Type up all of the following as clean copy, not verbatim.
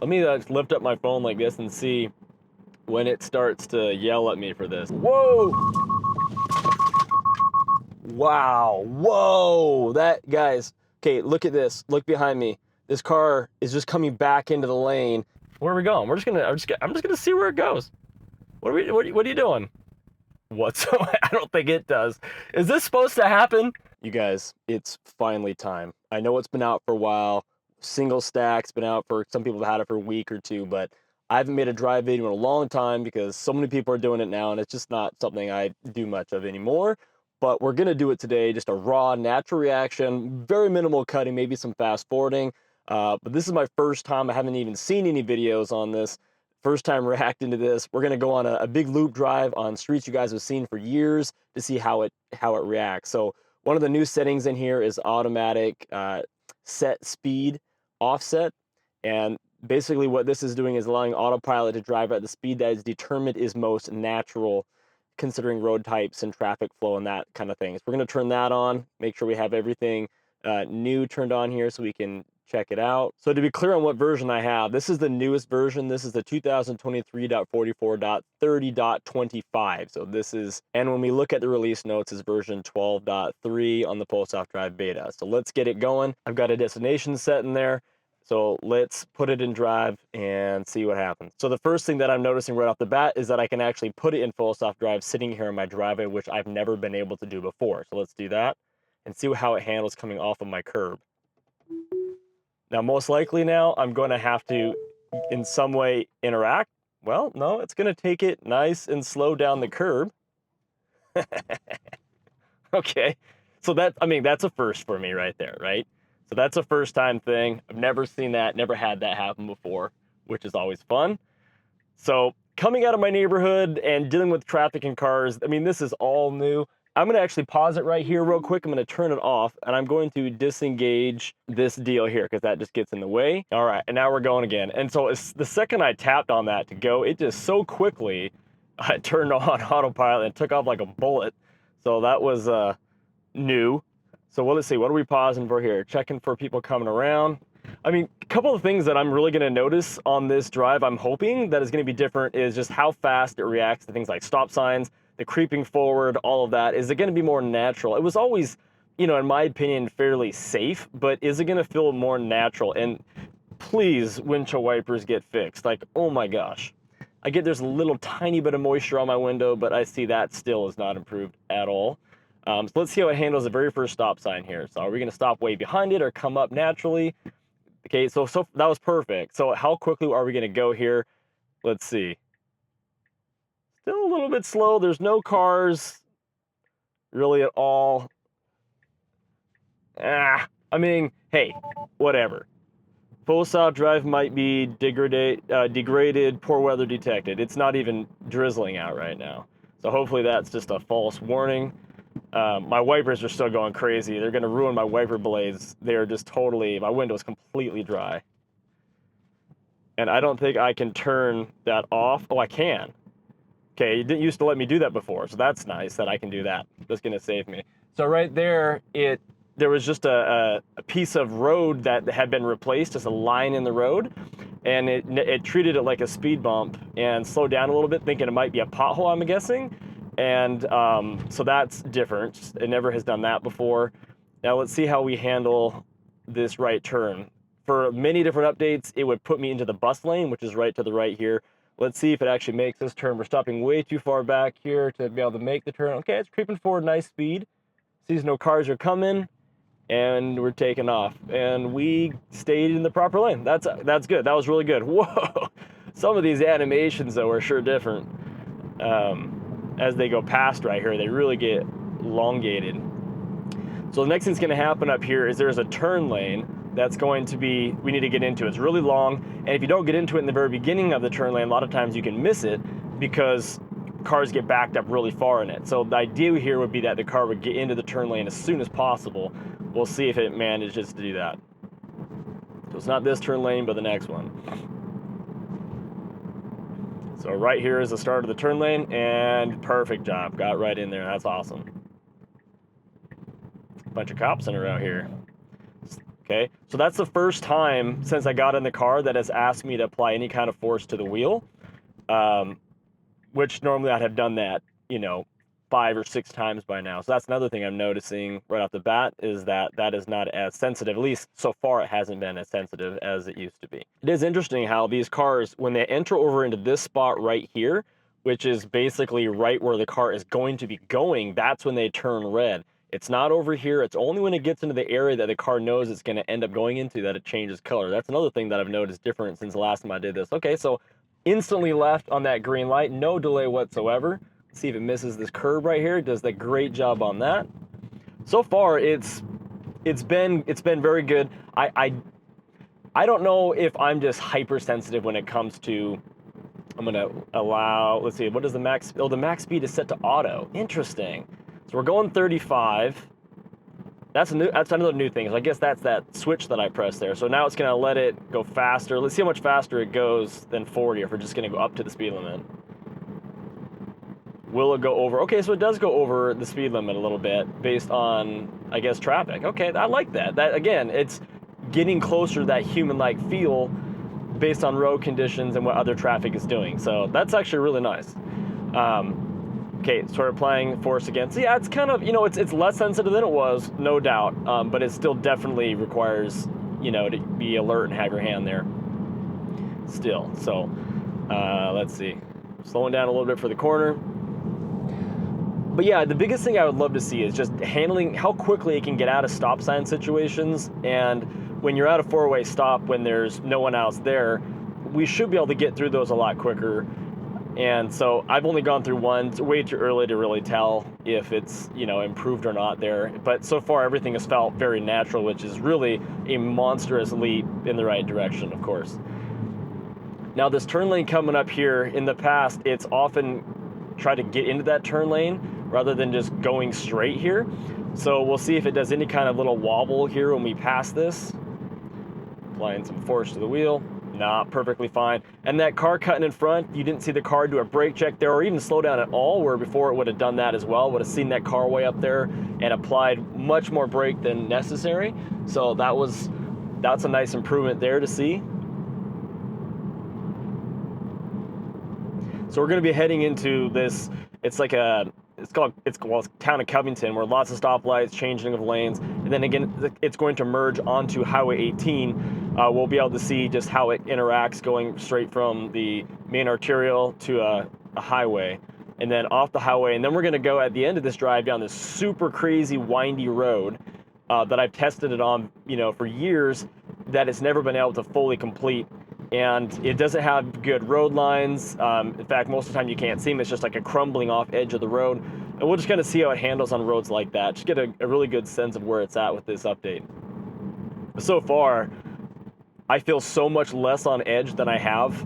Let me lift up my phone like this and see when it starts to yell at me for this. Whoa! Wow, whoa! That, guys, okay, look at this. Look behind me. This car is just coming back into the lane. Where are we going? I'm just gonna see where it goes. What are you doing? What? So I don't think it does. Is this supposed to happen? You guys, it's finally time. I know it's been out for a while. Single stack's been out for, some people have had it for a week or two, but I haven't made a drive video in a long time because so many people are doing it now, and it's just not something I do much of anymore. But we're gonna do it today, just a raw, natural reaction, very minimal cutting, maybe some fast forwarding. But this is my first time. I haven't even seen any videos on this. First time reacting to this. We're gonna go on a big loop drive on streets you guys have seen for years to see how it reacts. So one of the new settings in here is automatic set speed offset, and basically what this is doing is allowing Autopilot to drive at the speed that is determined is most natural, considering road types and traffic flow and that kind of thing. So we're going to turn that on, make sure we have everything new turned on here so we can check it out. So to be clear on what version I have, this is the newest version. This is the 2023.44.30.25. So this is, and when we look at the release notes, is version 12.3 on the Post Off Drive beta. So let's get it going. I've got a destination set in there. So let's put it in drive and see what happens. So the first thing that I'm noticing right off the bat is that I can actually put it in full soft drive sitting here in my driveway, which I've never been able to do before. So let's do that and see how it handles coming off of my curb. Now, most likely now I'm going to have to in some way interact. Well, no, it's going to take it nice and slow down the curb. Okay. So that, I mean, that's a first for me right there, right? So that's a first time thing. I've never seen that, never had that happen before, which is always fun. So coming out of my neighborhood and dealing with traffic and cars, I mean, this is all new. I'm gonna actually pause it right here real quick. I'm gonna turn it off and I'm going to disengage this deal here because that just gets in the way. All right, and now we're going again. And so the second I tapped on that to go, it just so quickly turned on autopilot and took off like a bullet. So that was new. So well, let's see, what are we pausing for here? Checking for people coming around. I mean, a couple of things that I'm really gonna notice on this drive, I'm hoping that is gonna be different, is just how fast it reacts to things like stop signs, the creeping forward, all of that. Is it gonna be more natural? It was always, you know, in my opinion, fairly safe, but is it gonna feel more natural? And please, windshield wipers get fixed. Like, oh my gosh. I get there's a little tiny bit of moisture on my window, but I see that still is not improved at all. So let's see how it handles the very first stop sign here. So are we gonna stop way behind it or come up naturally? Okay, so that was perfect. So how quickly are we gonna go here? Let's see. Still a little bit slow. There's no cars really at all. I mean, hey, whatever. Full south drive might be degraded, poor weather detected. It's not even drizzling out right now. So hopefully that's just a false warning. My wipers are still going crazy. They're going to ruin my wiper blades. They're just totally, my window is completely dry. And I don't think I can turn that off. Oh, I can. Okay, it didn't used to let me do that before, so that's nice that I can do that. That's going to save me. So right there, there was just a piece of road that had been replaced, just a line in the road, and it treated it like a speed bump and slowed down a little bit, thinking it might be a pothole, I'm guessing. And so that's different. It never has done that before. Now let's see how we handle this right turn. For many different updates, it would put me into the bus lane, which is right to the right here. Let's see if it actually makes this turn. We're stopping way too far back here to be able to make the turn. Okay, it's creeping forward, nice speed. Sees no cars are coming, and we're taking off. And we stayed in the proper lane. That's good. That was really good. Whoa! Some of these animations, though, are sure different. As they go past right here, they really get elongated. So the next thing's gonna happen up here is there's a turn lane that's going to be, we need to get into. It's really long, and if you don't get into it in the very beginning of the turn lane, a lot of times you can miss it because cars get backed up really far in it. So the idea here would be that the car would get into the turn lane as soon as possible. We'll see if it manages to do that. So it's not this turn lane, but the next one. So right here is the start of the turn lane, and perfect job. Got right in there. That's awesome. Bunch of cops in around here. Okay, So that's the first time since I got in the car that has asked me to apply any kind of force to the wheel, which normally I'd have done that, 5 or 6 times by now. So that's another thing I'm noticing right off the bat, is that that is not as sensitive. At least so far, it hasn't been as sensitive as it used to be. It is interesting how these cars, when they enter over into this spot right here, which is basically right where the car is going to be going, that's when they turn red. It's not over here. It's only when it gets into the area that the car knows it's going to end up going into that it changes color. That's another thing that I've noticed different since the last time I did this. Okay, so instantly left on that green light, no delay whatsoever. See if it misses this curb right here. It does a great job on that. So far, it's been very good. I don't know if I'm just hypersensitive when it comes to. I'm gonna allow. Let's see. What is the max? Oh, the max speed is set to auto. Interesting. So we're going 35. That's another new thing. So I guess that's that switch that I pressed there. So now it's gonna let it go faster. Let's see how much faster it goes than 40 if we're just gonna go up to the speed limit. Will it go over? Okay, so it does go over the speed limit a little bit based on, I guess, traffic. Okay, I like that. That, again, it's getting closer to that human-like feel based on road conditions and what other traffic is doing. So that's actually really nice. Okay, so we're applying force again. So yeah, it's kind of, it's less sensitive than it was, no doubt, but it still definitely requires, to be alert and have your hand there still. So let's see. Slowing down a little bit for the corner. But yeah, the biggest thing I would love to see is just handling how quickly it can get out of stop sign situations. And when you're at a 4-way stop, when there's no one else there, we should be able to get through those a lot quicker. And so I've only gone through one. It's way too early to really tell if it's, improved or not there. But so far, everything has felt very natural, which is really a monstrous leap in the right direction, of course. Now, this turn lane coming up here, in the past, it's often tried to get into that turn lane rather than just going straight here. So we'll see if it does any kind of little wobble here when we pass this. Applying some force to the wheel. Nah, perfectly fine. And that car cutting in front, you didn't see the car do a brake check there or even slow down at all, where before it would have done that as well, would have seen that car way up there and applied much more brake than necessary. So that's a nice improvement there to see. So we're going to be heading into this, it's town of Covington, where lots of stoplights, changing of lanes, and then again, it's going to merge onto Highway 18. We'll be able to see just how it interacts going straight from the main arterial to a highway, and then off the highway, and then we're going to go at the end of this drive down this super crazy windy road that I've tested it on, for years, that it's never been able to fully complete. And it doesn't have good road lines. In fact, most of the time you can't see them. It's just like a crumbling off edge of the road. And we'll just kind of see how it handles on roads like that. Just get a really good sense of where it's at with this update. So far, I feel so much less on edge than I have.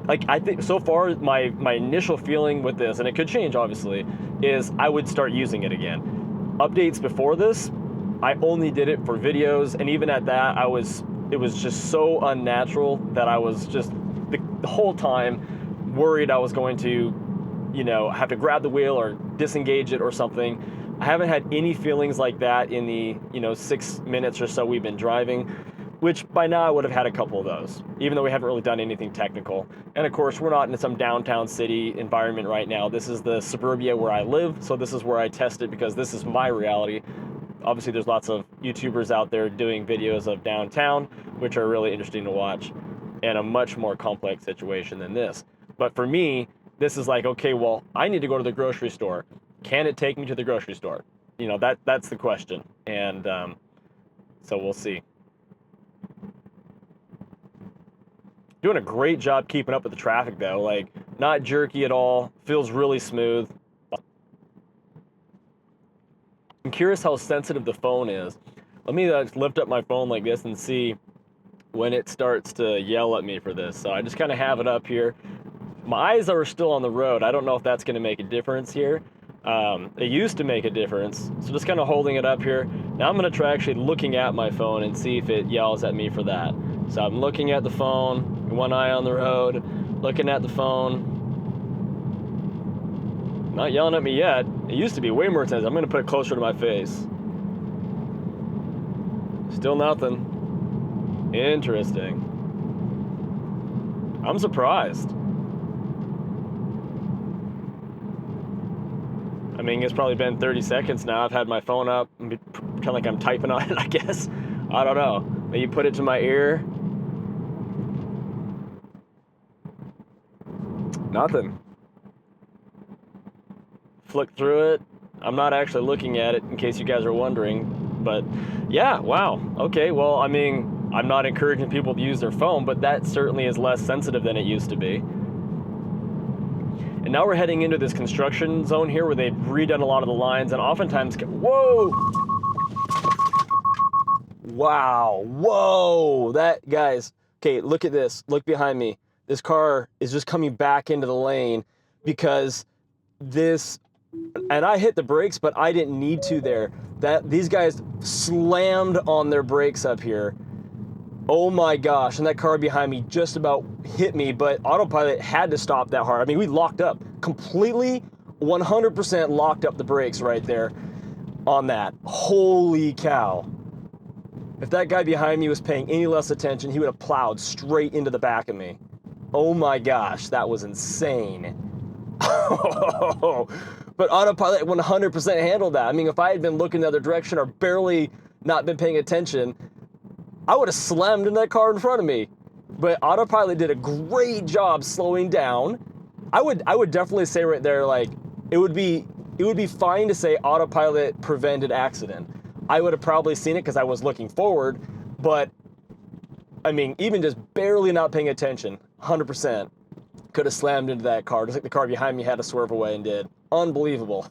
Like, I think so far, my initial feeling with this, and it could change obviously, is I would start using it again. Updates before this, I only did it for videos, and even at that, it was just so unnatural that I was just the whole time worried I was going to, have to grab the wheel or disengage it or something. I haven't had any feelings like that in the, 6 minutes or so we've been driving, which by now I would have had a couple of those, even though we haven't really done anything technical. And of course, we're not in some downtown city environment right now. This is the suburbia where I live, so this is where I test it because this is my reality. Obviously, there's lots of YouTubers out there doing videos of downtown, which are really interesting to watch, and a much more complex situation than this. But for me, this is like, okay, well, I need to go to the grocery store. Can it take me to the grocery store? That's the question. And so we'll see. Doing a great job keeping up with the traffic, though. Like, not jerky at all. Feels really smooth. I'm curious how sensitive the phone is. Let me lift up my phone like this and see when it starts to yell at me for this. So I just kind of have it up here. My eyes are still on the road. I don't know if that's going to make a difference here. It used to make a difference. So just kind of holding it up here. Now I'm going to try actually looking at my phone and see if it yells at me for that. So I'm looking at the phone, one eye on the road, looking at the phone. Not yelling at me yet. It used to be way more intense. I'm going to put it closer to my face. Still nothing. Interesting. I'm surprised. I mean, it's probably been 30 seconds now. I've had my phone up, kind of like I'm typing on it, I guess. I don't know. Maybe put it to my ear. Nothing. Flick through it. I'm not actually looking at it, in case you guys are wondering. But yeah, wow. Okay, well, I mean, I'm not encouraging people to use their phone, but that certainly is less sensitive than it used to be. And now we're heading into this construction zone here where they've redone a lot of the lines, and oftentimes, whoa! Wow, whoa! That, guys, okay, look at this. Look behind me. This car is just coming back into the lane because this, and I hit the brakes, but I didn't need to there. These guys slammed on their brakes up here. Oh my gosh, and that car behind me just about hit me, but Autopilot had to stop that hard. I mean, we locked up, completely 100% locked up the brakes right there on that. Holy cow. If that guy behind me was paying any less attention, he would have plowed straight into the back of me. Oh my gosh, that was insane. But Autopilot 100% handled that. I mean, if I had been looking the other direction or barely not been paying attention, I would have slammed into that car in front of me. But Autopilot did a great job slowing down. I would definitely say right there, like, it would be fine to say Autopilot prevented accident. I would have probably seen it because I was looking forward, but I mean, even just barely not paying attention, 100% could have slammed into that car, just like the car behind me had to swerve away and did. Unbelievable.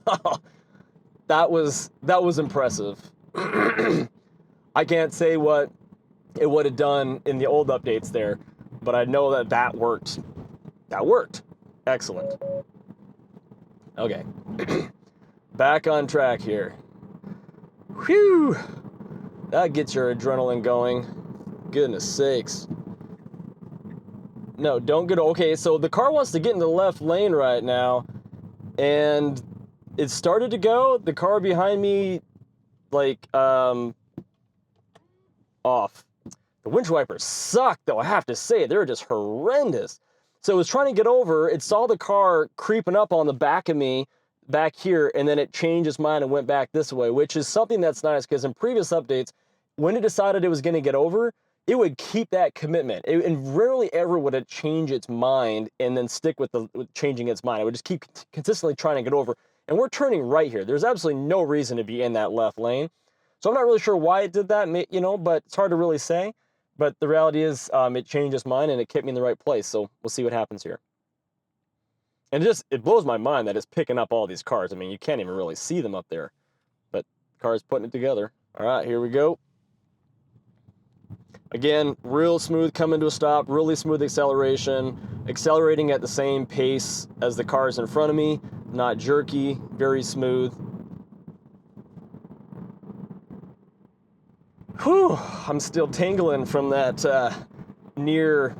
That was impressive. I can't say what it would have done in the old updates there, but I know that worked. That worked. Excellent. Okay. Back on track here. Whew. That gets your adrenaline going. Goodness sakes. No, don't get... Okay, so the car wants to get in the left lane right now, and it started to go. The car behind me, like, off. The windshield wipers suck, though, I have to say. They're just horrendous. So it was trying to get over. It saw the car creeping up on the back of me, back here, and then it changed its mind and went back this way, which is something that's nice, because in previous updates, when it decided it was going to get over, it would keep that commitment. And rarely ever would it change its mind and then stick with changing its mind. It would just keep consistently trying to get over. And we're turning right here. There's absolutely no reason to be in that left lane. So I'm not really sure why it did that, you know, but it's hard to really say. But the reality is it changed its mind and it kept me in the right place. So we'll see what happens here. And it blows my mind that it's picking up all these cars. I mean, you can't even really see them up there. But the car's putting it together. All right, here we go. Again, real smooth coming to a stop, really smooth acceleration, accelerating at the same pace as the cars in front of me, not jerky, very smooth. Whew, I'm still tingling from that near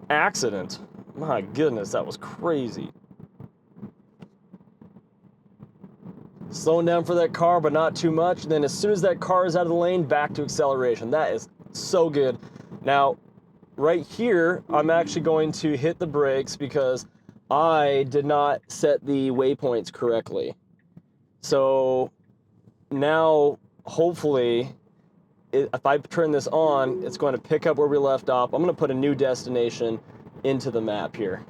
accident. My goodness, that was crazy. Slowing down for that car, but not too much. And then as soon as that car is out of the lane, back to acceleration. That is so good. Now, right here, I'm actually going to hit the brakes because I did not set the waypoints correctly. So now, hopefully, if I turn this on, it's going to pick up where we left off. I'm going to put a new destination into the map here.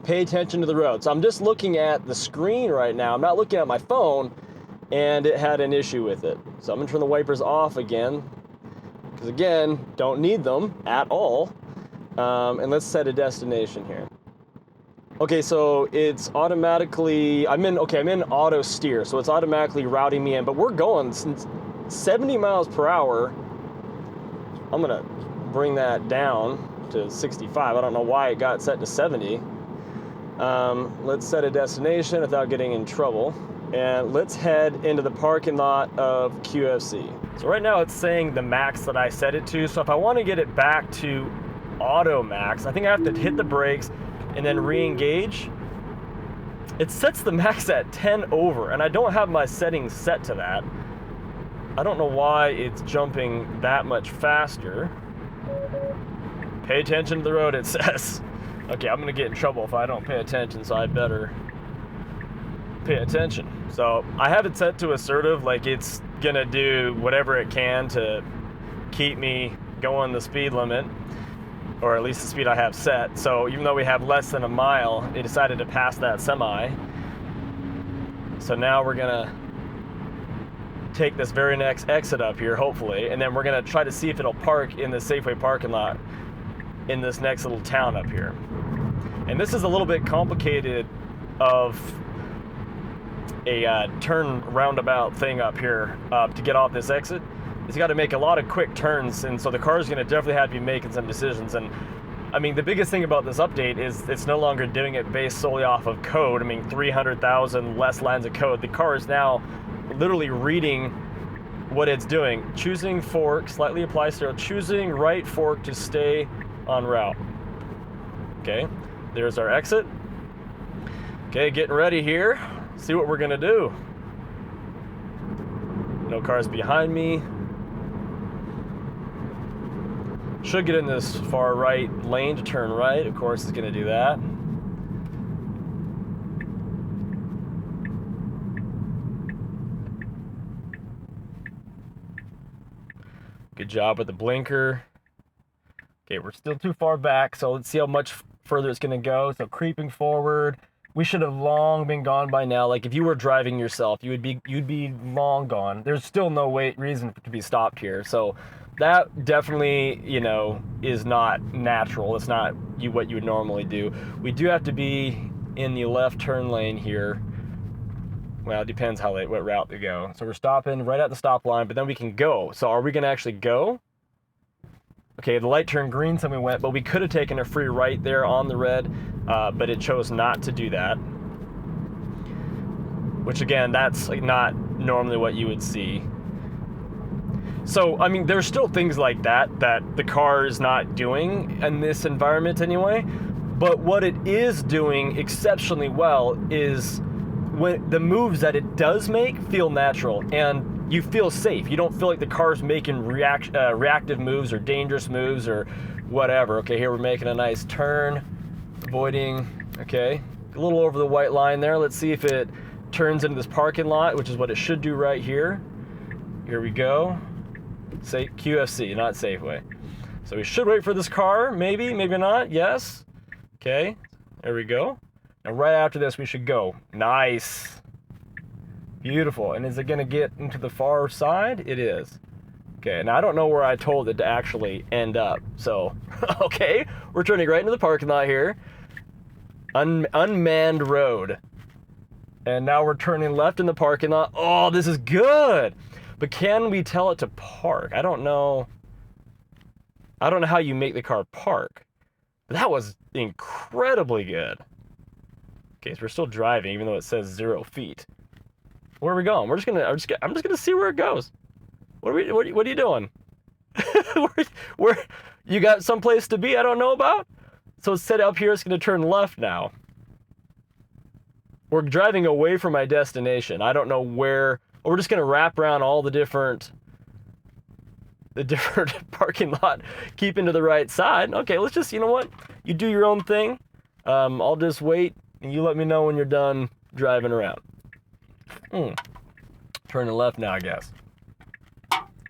Pay attention to the road. So I'm just looking at the screen right now. I'm not looking at my phone, and it had an issue with it. So I'm going to turn the wipers off again, because again, don't need them at all. And let's set a destination here. Okay, so it's automatically, I'm in auto steer, so it's automatically routing me in, but we're going 70 miles per hour. I'm gonna bring that down to 65. I don't know why it got set to 70. Let's set a destination without getting in trouble. And let's head into the parking lot of QFC. So right now it's saying the max that I set it to. So if I want to get it back to auto max, I think I have to hit the brakes and then re-engage. It sets the max at 10 over, and I don't have my settings set to that. I don't know why it's jumping that much faster. Pay attention to the road, it says. Okay, I'm gonna get in trouble if I don't pay attention, so I better pay attention. So I have it set to assertive, like it's gonna do whatever it can to keep me going the speed limit, or at least the speed I have set. So even though we have less than a mile, it decided to pass that semi. So now we're gonna take this very next exit up here, hopefully, and then we're gonna try to see if it'll park in the Safeway parking lot in this next little town up here. And this is a little bit complicated of a turn roundabout thing up here to get off this exit. It's got to make a lot of quick turns, and so the car is going to definitely have to be making some decisions. And I mean, the biggest thing about this update is it's no longer doing it based solely off of code. I mean, 300,000 less lines of code. The car is now literally reading what it's doing. Choosing fork, slightly apply stereo, choosing right fork to stay on route. Okay, there's our exit. Okay, getting ready here. See what we're gonna do. No cars behind me. Should get in this far right lane to turn right. Of course, it's gonna do that. Good job with the blinker. Okay, we're still too far back, so let's see how much further it's gonna go. So creeping forward. We should have long been gone by now. Like if you were driving yourself, you'd be long gone. There's still no reason to be stopped here. So that definitely, you know, is not natural. It's not what you would normally do. We do have to be in the left turn lane here. Well, it depends what route they go. So we're stopping right at the stop line, but then we can go. So are we gonna actually go? Okay, the light turned green, so we went, but we could have taken a free right there on the red, but it chose not to do that. Which again, that's like not normally what you would see. So, I mean, there's still things like that the car is not doing in this environment anyway, but what it is doing exceptionally well is when the moves that it does make feel natural, and you feel safe. You don't feel like the car's making reactive moves or dangerous moves or whatever. Okay, here we're making a nice turn, avoiding, okay, a little over the white line there. Let's see if it turns into this parking lot, which is what it should do right here. Here we go. Say QFC, not Safeway. So we should wait for this car, maybe, maybe not, yes. Okay, there we go. And right after this, we should go. Nice. Beautiful. And is it going to get into the far side? It is. Okay, and I don't know where I told it to actually end up. So, okay, we're turning right into the parking lot here. Unmanned road. And now we're turning left in the parking lot. Oh, this is good. But can we tell it to park? I don't know. I don't know how you make the car park. But that was incredibly good. Okay, so we're still driving, even though it says 0 feet. Where are we going? I'm just gonna see where it goes. What are you doing? where you got someplace to be I don't know about? So it's set up here. It's gonna turn left now. We're driving away from my destination. I don't know where. We're just gonna wrap around all the different parking lot, keeping to the right side. Okay, let's just, you know what? You do your own thing. I'll just wait, and you let me know when you're done driving around. Turning left now, I guess.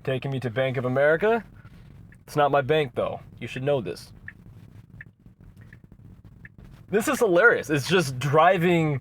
Taking me to Bank of America. It's not my bank, though. You should know this. This is hilarious. It's just driving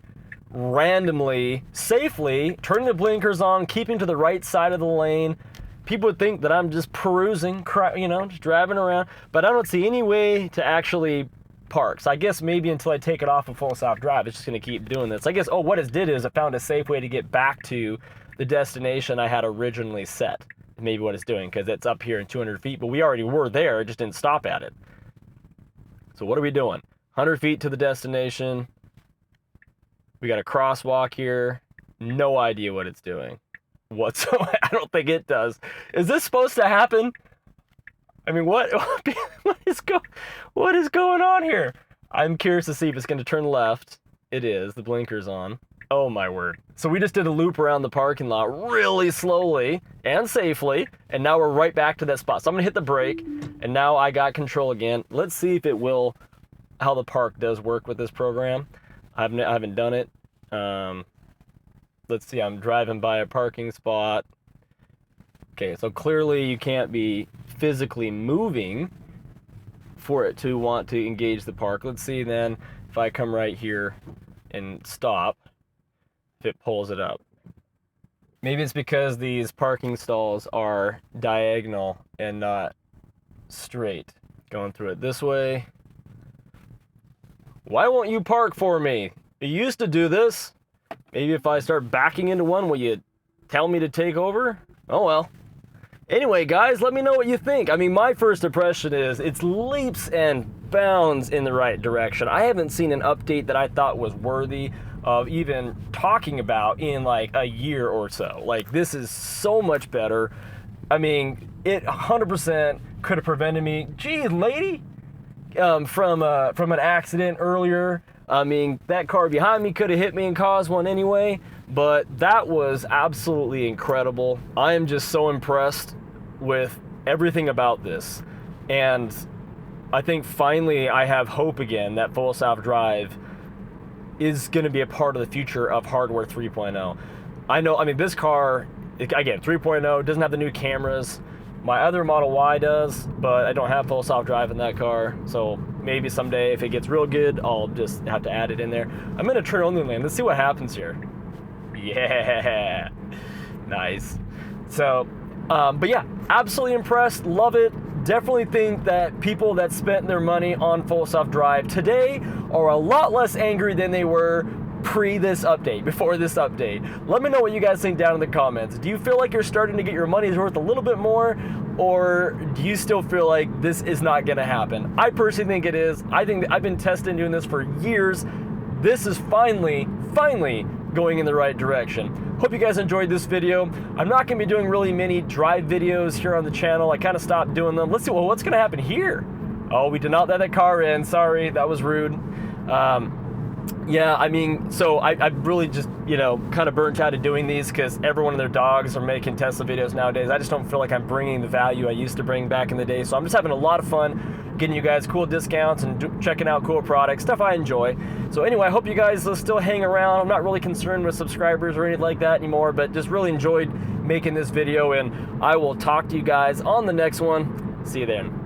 randomly, safely, turning the blinkers on, keeping to the right side of the lane. People would think that I'm just perusing, you know, just driving around, but I don't see any way to actually park. So I guess maybe until I take it off of full self-drive, it's just going to keep doing this. I guess, oh, what it did is it found a safe way to get back to the destination I had originally set. Maybe what it's doing, because it's up here in 200 feet, but we already were there, it just didn't stop at it. So what are we doing? 100 feet to the destination. We got a crosswalk here. No idea what it's doing whatsoever. I don't think it does. Is this supposed to happen? I mean, what is going on here? I'm curious to see if it's going to turn left. It is. The blinker's on. Oh my word. So we just did a loop around the parking lot really slowly and safely, and now we're right back to that spot. So I'm gonna hit the brake, and now I got control again. Let's see if it will, how the park does work with this program. I haven't done it. Let's see, I'm driving by a parking spot. Okay, so clearly you can't be physically moving for it to want to engage the park. Let's see then if I come right here and stop, if it pulls it up. Maybe it's because these parking stalls are diagonal and not straight. Going through it this way. Why won't you park for me? You used to do this. Maybe if I start backing into one, will you tell me to take over? Oh well. Anyway, guys, let me know what you think. I mean, my first impression is it's leaps and bounds in the right direction. I haven't seen an update that I thought was worthy of even talking about in like a year or so. Like, this is so much better. I mean, it 100% could have prevented me, geez, lady, from an accident earlier. I mean, that car behind me could have hit me and caused one anyway, but that was absolutely incredible. I am just so impressed with everything about this. And I think finally I have hope again that full self-drive is going to be a part of the future of hardware 3.0. I know, I mean, this car, again, 3.0, doesn't have the new cameras. My other Model Y does, but I don't have full self-drive in that car, so maybe someday if it gets real good, I'll just have to add it in there. I'm in a turn-only lane. Let's see what happens here. Yeah, nice. So, but yeah, absolutely impressed, love it. Definitely think that people that spent their money on full self-drive today are a lot less angry than they were before this update. Let me know what you guys think down in the comments. Do you feel like you're starting to get your money's worth a little bit more, or do you still feel like this is not gonna happen? I personally think it is. I think that I've been testing doing this for years. This is finally going in the right direction. Hope you guys enjoyed this video. I'm not gonna be doing really many drive videos here on the channel. I kind of stopped doing them. Let's see, well, what's gonna happen here? Oh, we did not let that car in. Sorry, that was rude. Yeah, I mean, so I really just, you know, kind of burnt out of doing these because everyone and their dogs are making Tesla videos nowadays. I just don't feel like I'm bringing the value I used to bring back in the day. So I'm just having a lot of fun getting you guys cool discounts and checking out cool products, stuff I enjoy. So anyway, I hope you guys still hang around. I'm not really concerned with subscribers or anything like that anymore, but just really enjoyed making this video, and I will talk to you guys on the next one. See you then.